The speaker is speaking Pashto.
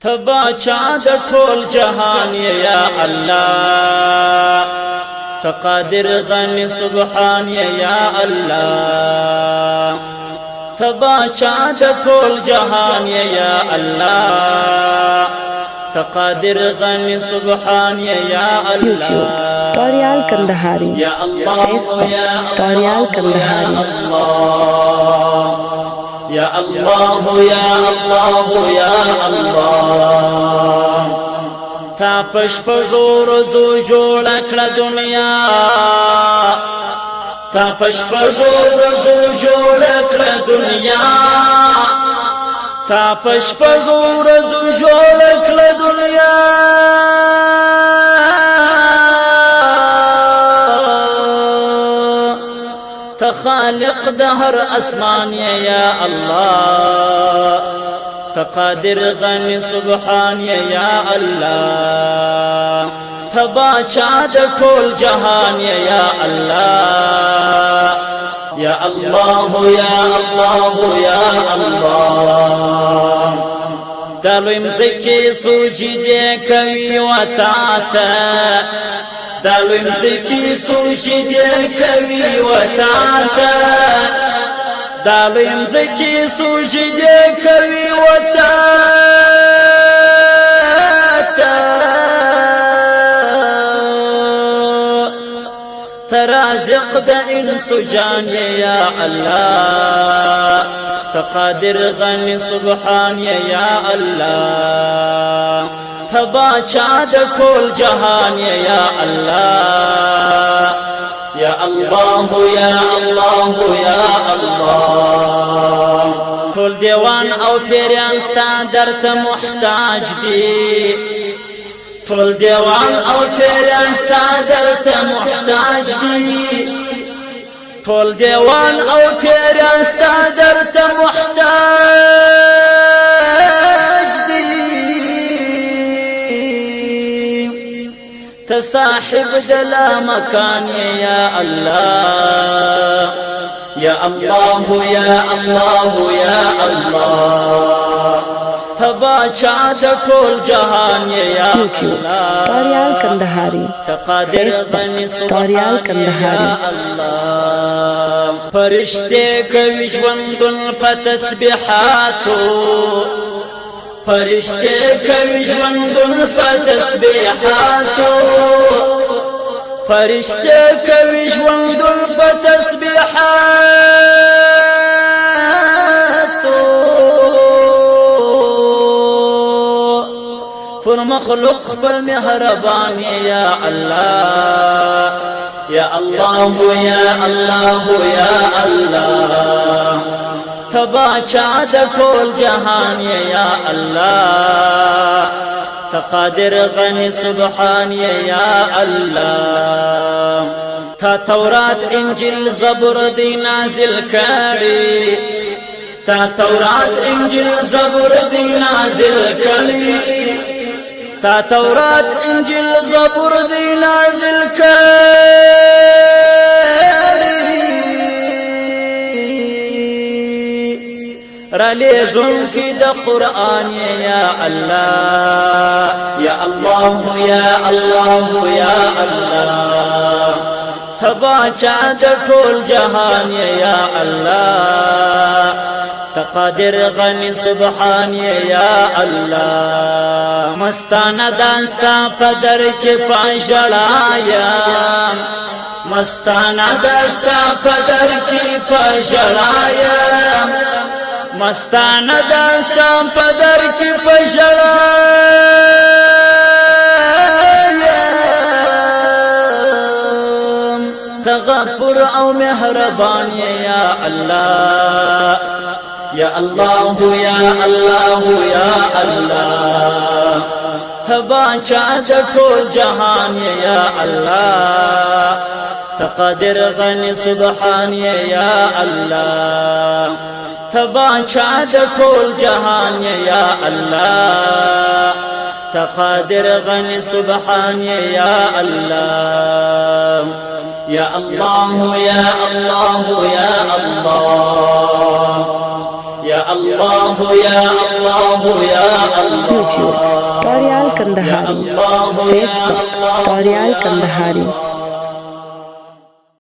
تباچا د ټول جهان یا الله تقادر غني سبحان یا الله تباچا د ټول جهان یا الله تقادر غني سبحان یا الله توریال کندهاری یا الله فیسبوک توریال کندهاری یا الله یا الله یا الله تا پشپژو ورځو جوړه کړه دنیا تا پشپژو ورځو جوړه کړه دنیا تا پشپژو ورځو جوړه کړه دنیا خالق دهر اسمان یا الله تقادر غني سبحان یا الله تباچا د ټول جهان یا الله یا الله یا الله یا الله دالویم زکی سجده کوي وتا دالویم زکی سجده کوي وتا دالویم زکی سجده کوي وتا ترازق د انس جان یا الله تقادر غني سبحان یا الله تباچا د ټول جهان یا الله یا الله یا الله یا الله ټول دیوان او پیران ستا درته محتاج دي ټول دیوان او پیران ستا درته محتاج دي ټول دیوان او پیران ستا درته محتاج دي تصاحب دلا مكان يا الله يا الله يا الله يا الله تباچا د ټول جهان یا الله توریال کندهاری تقادر غني سبحان یا الله فرشته کوي ژوندون په تسبيحاتو فرشته کوي ژوندون په تسبيحاتو فرشته کوي ژوندون په تسبيحاتو پر مخلوق بالمهربان يا الله يا الله يا الله يا الله تباچا د ټول جهان یا الله تقادر غني سبحان یا الله تا تورات انجیل زبور دی نازل کړي تا تورات انجیل زبور دی نازل کړي تا تورات انجیل زبور دی نازل رالي جنكي دا قرآن يا الله يا الله يا الله يا الله تباچا دا طول جهان يا الله تقادر غني سبحان يا الله مستانا دانستا پدر کے پانشڑایا مستانا دانستا پدر کی پانشڑایا مستانه داستان پدر کی پشړایم تغفر او مهربان یا الله یا الله یا الله یا الله تباچا د ټول جهان یا الله تقادر غني سبحان یا الله تباچا د ټول جهان یا الله تقادر غني سبحان یا الله یا الله یا الله یا الله یا اللہ یا اللہ یا اللہ YouTube Torial Kandahari Facebook Torial Kandahari